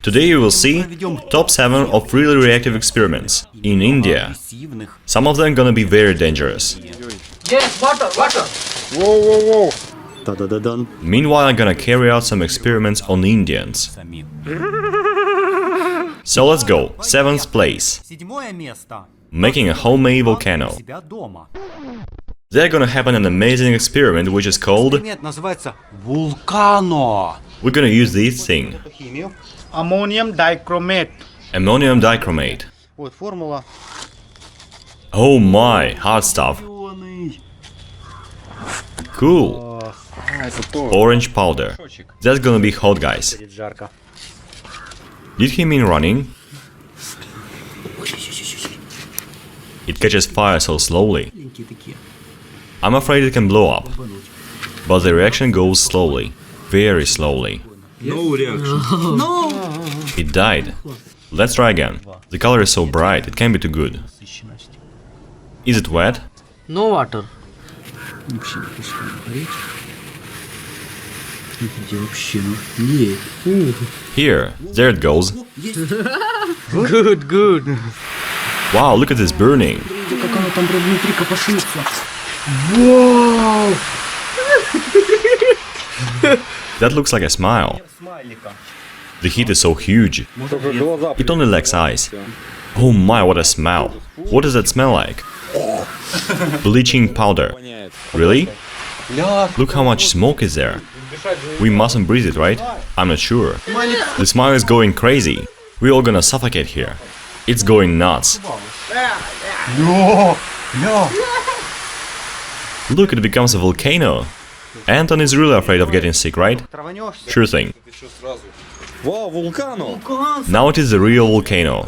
Today you will see top 7 of really reactive experiments in India. Some of them gonna be very dangerous. Yes, water, water. Whoa, whoa, whoa. Da-da-da-dun. Meanwhile, I'm gonna carry out some experiments on Indians. So let's go. 7th place. Making a homemade volcano. They're gonna happen an amazing experiment which is called... Volcano. We're gonna use this thing. Ammonium dichromate. Ammonium dichromate. Вот формула. Oh my, hard stuff. Cool. Orange powder. That's gonna be hot, guys. Жарко. Did he mean running? It catches fire so slowly. I'm afraid it can blow up. But the reaction goes slowly. Very slowly. No reaction. No. It died. Let's try again. The color is so bright, it can't be too good. Is it wet? No water. Here, there it goes. Good, good. Wow, look at this burning. Wow. That looks like a smile. The heat is so huge. It only lacks eyes. Oh my, what a smell. What does that smell like? Bleaching powder. Really? Look how much smoke is there. We mustn't breathe it, right? I'm not sure. The smile is going crazy. We're all gonna suffocate here. It's going nuts. Look, it becomes a volcano. Anton is really afraid of getting sick, right? Sure thing. Wow, Volcano. Now it is the real volcano.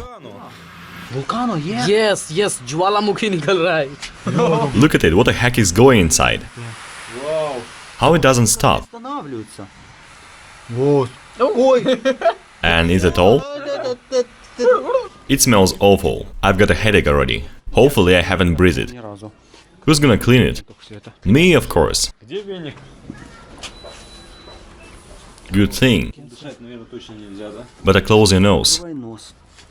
Volcano, yeah. Yes, yes. ज्वालामुखी निकल रहा है. Look at it, what the heck is going inside? How it doesn't stop? Вот. And is it all? It smells awful. I've got a headache already. Hopefully I haven't breathed it. Who's gonna clean it? Me, of course. Good thing. Better close your nose.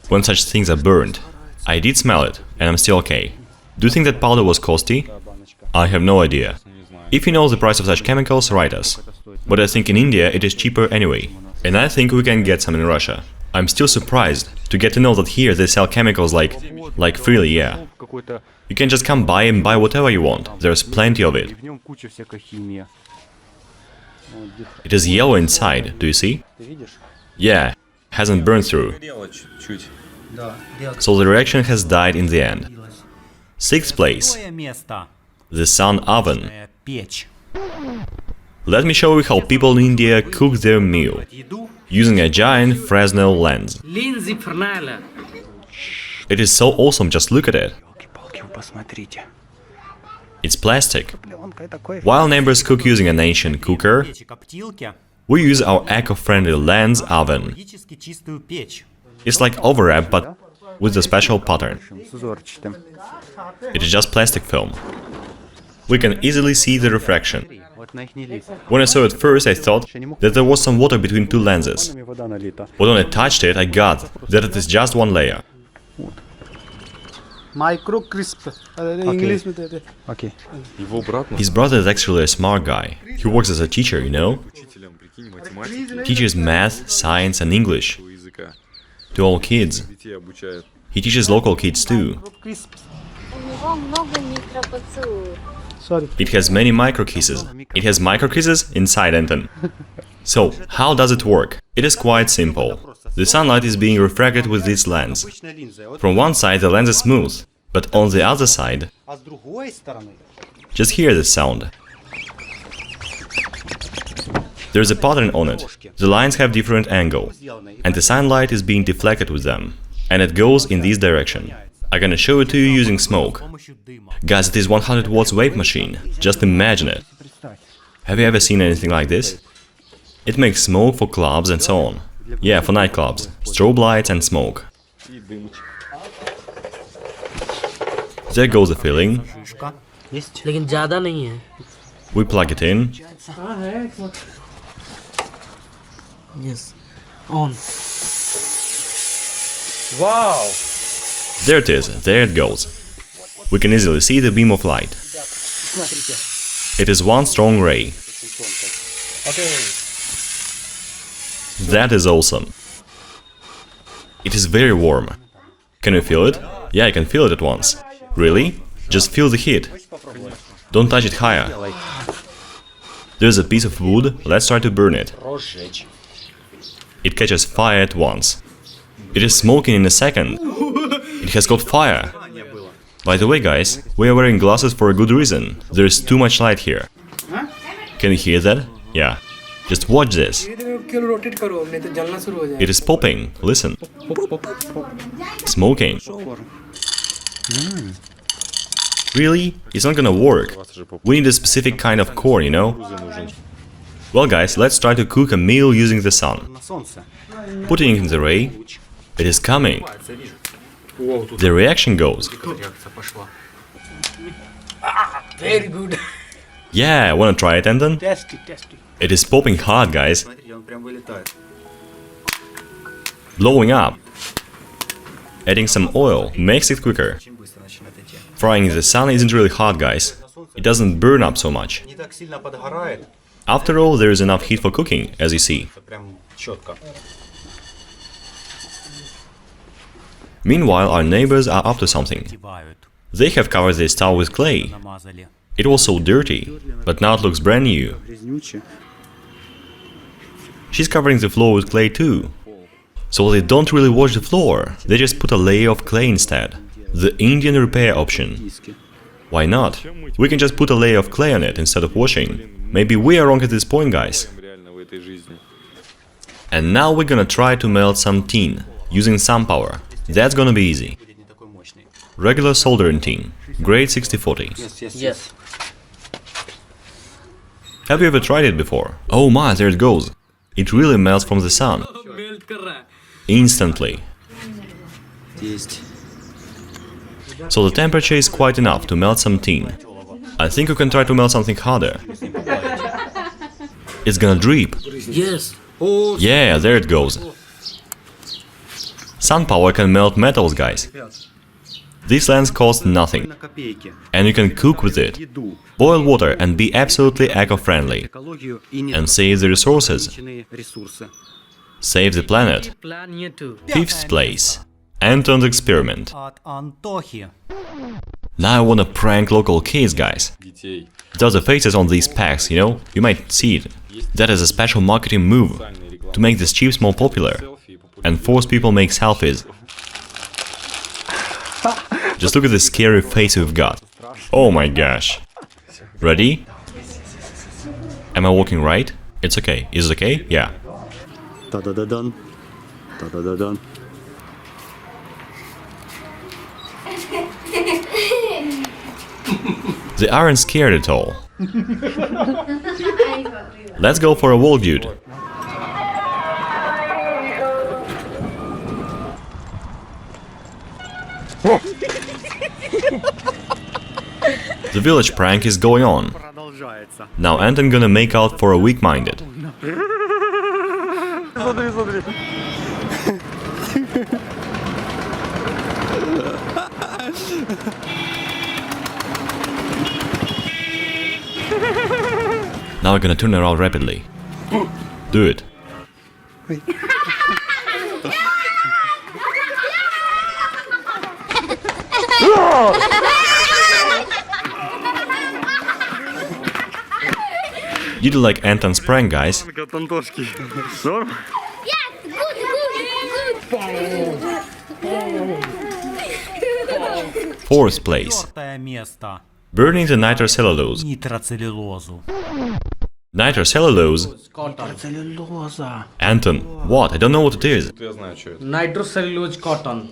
When such things are burned. I did smell it, and I'm still okay. Do you think that powder was costly? I have no idea. If you know the price of such chemicals, write us. But I think in India it is cheaper anyway. And I think we can get some in Russia. I'm still surprised to get to know that here they sell chemicals like freely, yeah. You can just come by and buy whatever you want. There's plenty of it. It is yellow inside, do you see? Yeah, hasn't burned through. So the reaction has died in the end. 6th place. The sun oven. Let me show you how people in India cook their meal. Using a giant Fresnel lens. It is so awesome, just look at it. It's plastic. While neighbors cook using an ancient cooker, we use our eco-friendly lens oven. It's like overwrap, but with a special pattern. It is just plastic film. We can easily see the refraction. When I saw it first, I thought that there was some water between two lenses. But when I touched it, I got that it is just one layer. Micro crisp. English में देते. Okay. His brother is actually a smart guy. He works as a teacher, you know? Teaches math, science and English to all kids. He teaches local kids too. Sorry. It has many micro kisses. It has micro kisses inside Anton. So, how does it work? It is quite simple. The sunlight is being refracted with this lens. From one side the lens is smooth, but on the other side... Just hear this sound. There's a pattern on it. The lines have different angle, and the sunlight is being deflected with them. And it goes in this direction. I'm gonna show it to you using smoke. Guys, it is 100 watts vape machine. Just imagine it. Have you ever seen anything like this? It makes smoke for clubs and so on. Yeah, for nightclubs. Strobe lights and smoke. There goes the filling. We plug it in. Yes. On. Wow. There it is, there it goes. We can easily see the beam of light. It is one strong ray. Okay. That is awesome. It is very warm. Can you feel it? Yeah, I can feel it at once. Really? Just feel the heat. Don't touch it higher. There's a piece of wood, let's try to burn it. It catches fire at once. It is smoking in a second. It has got fire. By the way, guys, we are wearing glasses for a good reason. There's too much light here. Can you hear that? Yeah. Just watch this. It is popping. Listen. Smoking. Really? It's not gonna work. We need a specific kind of corn, you know? Well, guys, let's try to cook a meal using the sun. Putting it in the ray, it is coming. The reaction goes. Very good. Yeah, wanna try it, Anton? Test it, test it. It is popping hard, guys. Blowing up. Adding some oil makes it quicker. Frying in the sun isn't really hard, guys. It doesn't burn up so much. After all, there is enough heat for cooking, as you see. Meanwhile, our neighbors are up to something. They have covered their stove with clay. It was so dirty, but now it looks brand new. She's covering the floor with clay too. So they don't really wash the floor, they just put a layer of clay instead. The Indian repair option. Why not? We can just put a layer of clay on it instead of washing. Maybe we are wrong at this point, guys. And now we're gonna try to melt some tin, using some power. That's gonna be easy. Regular soldering tin, grade 6040. Yes. Have you ever tried it before? Oh my, there it goes. It really melts from the sun. Instantly. So the temperature is quite enough to melt some tin. I think you can try to melt something harder. It's gonna drip. Yes. Yeah, there it goes. Sun power can melt metals, guys. This lens costs nothing, and you can cook with it. Boil water and be absolutely eco-friendly. And save the resources. Save the planet. Plan here too. Fifth place. Anton's experiment. Now I wanna prank local kids, guys. There's the faces on these packs, you know? You might see it. That is a special marketing move. To make these chips more popular. And force people make selfies. Just look at the scary face we've got. Oh my gosh. Ready? Am I walking right? It's okay. Is it okay? Yeah. Ta-da-da-dun. Ta-da-da-dun. They aren't scared at all. Let's go for a walk, dude. The village prank is going on. Now Anton gonna make out for a weak-minded. Now we're gonna turn around rapidly. Do it. You do like Anton's prank, guys. Fourth place. Burning the nitrocellulose. Nitrocellulose? Anton, what? I don't know what it is. Nitrocellulose cotton.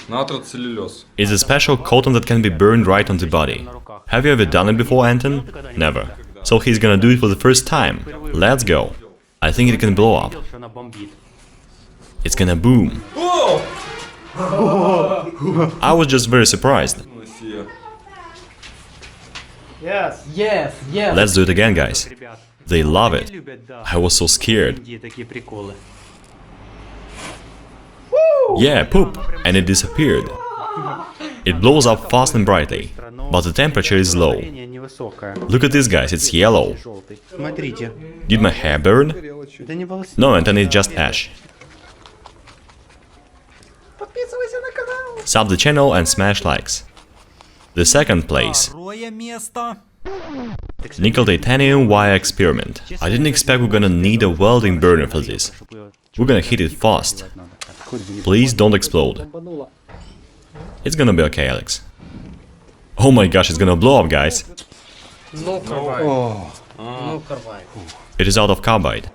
It's a special cotton that can be burned right on the body. Have you ever done it before, Anton? Never. So he's gonna do it for the first time. Let's go. I think it can blow up. It's gonna boom. I was just very surprised. Yes. Yes, yes. Let's do it again, guys. They love it. I was so scared. Yeah, poop! And it disappeared. It blows up fast and brightly, but the temperature is low. Look at this, guys, it's yellow. Did my hair burn? No, Anton, it's just ash. Sub the channel and smash likes. The second place. Nickel titanium wire experiment. I didn't expect we're gonna need a welding burner for this. We're gonna hit it fast. Please don't explode. It's gonna be okay, Alex. Oh my gosh, it's gonna blow up, guys. No carbide. No carbide. It is out of carbide.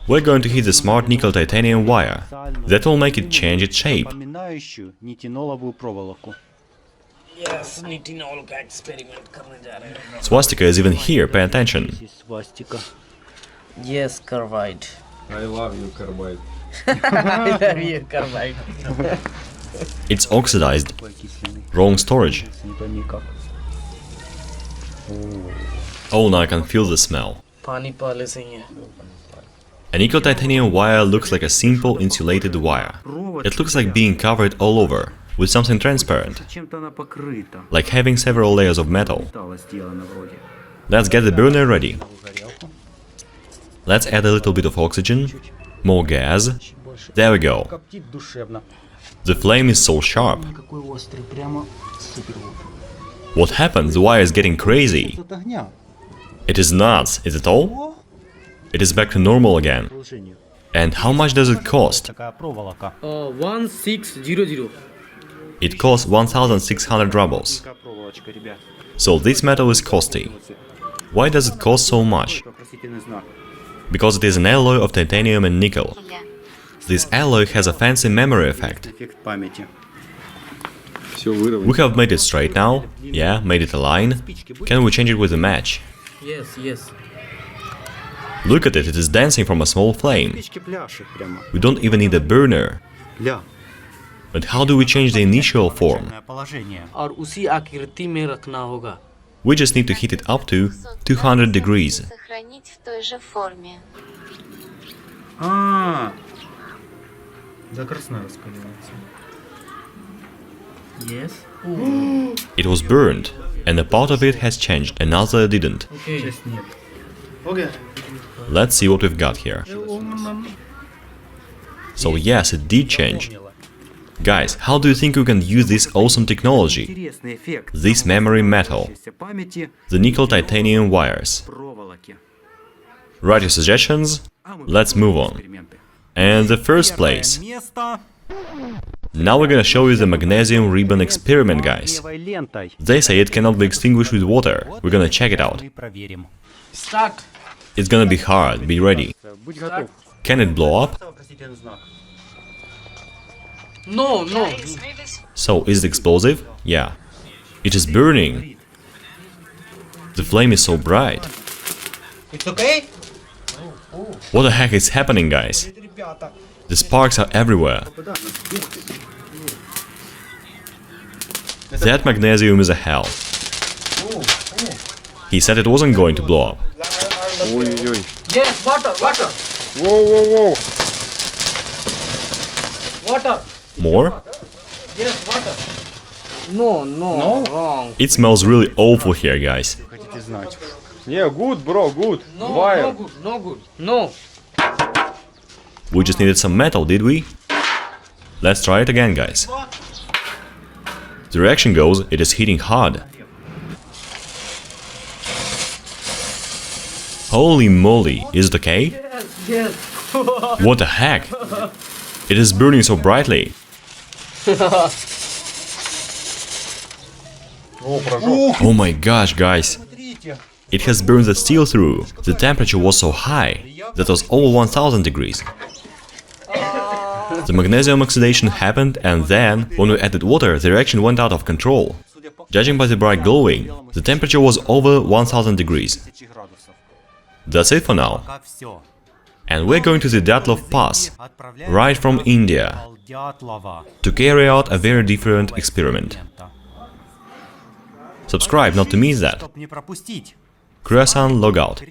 We're going to hit the smart nickel titanium wire. That will make it change its shape. Yes, nitinol experiment करने जा रहे हैं. Swastika is even here, pay attention. Yes, carbide. I love you, carbide. I love you, carbide. It's oxidized. Wrong storage. Oh, now I can feel the smell. पानी पाले से ही है. A nickel titanium wire looks like a simple insulated wire. It looks like being covered all over with something transparent, like having several layers of metal. Let's get the burner ready. Let's add a little bit of oxygen, more gas. There we go. The flame is so sharp. What happened? The wire is getting crazy. It is nuts, is it all? It is back to normal again. And how much does it cost? 1600. It costs 1,600 rubles. So this metal is costly. Why does it cost so much? Because it is an alloy of titanium and nickel. This alloy has a fancy memory effect. We have made it straight now. Yeah, made it a line. Can we change it with a match? Yes, yes. Look at it, it is dancing from a small flame. We don't even need a burner. But how do we change the initial form? और उसी आकृति में रखना होगा. We just need to heat it up to 200 degrees. Сохранить в той же форме. Yes. It was burned, and a part of it has changed, another didn't. Okay. Okay. Let's see what we've got here. So yes, it did change. Guys, how do you think we can use this awesome technology? This memory metal, the nickel titanium wires. Write your suggestions, let's move on. And the first place. Now we're gonna show you the magnesium ribbon experiment, guys. They say it cannot be extinguished with water. We're gonna check it out. Start. It's gonna be hard, be ready. Can it blow up? No, no. So, is it explosive? Yeah. It is burning. The flame is so bright. It's okay? What the heck is happening, guys? The sparks are everywhere. That magnesium is a hell. He said it wasn't going to blow up. Ой-ой-ой. Yes, water, water, Воу-воу-воу. water. More? Yes, water. No, no, wrong. It smells really awful here, guys. Yeah, good, bro, good. No, Wire. no good, no good. No. We just needed some metal, did we? Let's try it again, guys. The reaction goes, it is heating hard. Holy moly, is it okay? Yes, yes. What the heck? It is burning so brightly. Oh my gosh, guys. It has burned the steel through. The temperature was so high. That was over 1000 degrees. The magnesium oxidation happened, and then, when we added water, the reaction went out of control. Judging by the bright glowing, the temperature was over 1000 degrees. That's it for now. And we're going to the Dyatlov Pass, right from India, to carry out a very different experiment. Subscribe not to miss that. Kreosan log out.